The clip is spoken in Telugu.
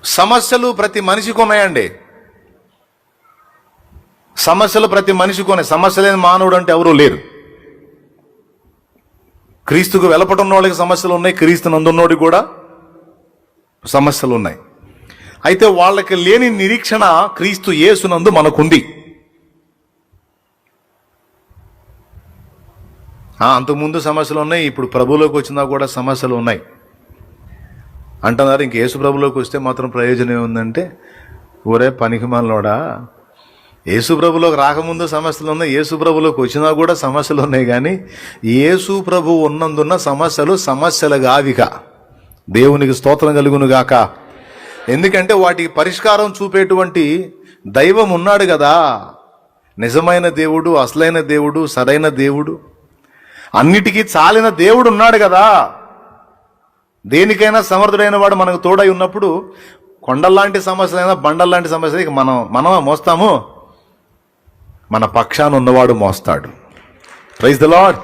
సమస్యలు ప్రతి మనిషికి ఉన్నాయండి. సమస్యలు ప్రతి మనిషికి ఉన్నాయి. సమస్య లేని మానవుడు అంటే ఎవరూ లేరు. క్రీస్తుకు వెలపటున్న వాళ్ళకి సమస్యలు ఉన్నాయి, క్రీస్తు నందున్నోడికి కూడా సమస్యలు ఉన్నాయి. అయితే వాళ్ళకి లేని నిరీక్షణ క్రీస్తు యేసునందు మనకుంది. అంతకుముందు సమస్యలు ఉన్నాయి, ఇప్పుడు ప్రభువులోకి వచ్చినా కూడా సమస్యలు ఉన్నాయి అంటున్నారు. ఇంక యేసు ప్రభులోకి వస్తే మాత్రం ప్రయోజనం ఏముందంటే, ఒరే పనికిమాలినోడా, యేసు ప్రభులోకి రాకముందు సమస్యలు ఉన్నాయి, యేసు ప్రభులోకి వచ్చినా కూడా సమస్యలు ఉన్నాయి. కానీ యేసు ప్రభు ఉన్నందున్న సమస్యలు కావిక. దేవునికి స్తోత్రం కలుగును గాక. ఎందుకంటే వాటికి పరిష్కారం చూపేటువంటి దైవం ఉన్నాడు కదా. నిజమైన దేవుడు, అసలైన దేవుడు, సరైన దేవుడు, అన్నిటికీ చాలిన దేవుడు ఉన్నాడు కదా. దేనికైనా సమర్థుడైన వాడు మనకు తోడై ఉన్నప్పుడు కొండల్లాంటి సమస్యలైనా బండల్లాంటి సమస్యలు మనమా మోస్తాము? మన పక్షాన ఉన్నవాడు మోస్తాడు. Praise the lord.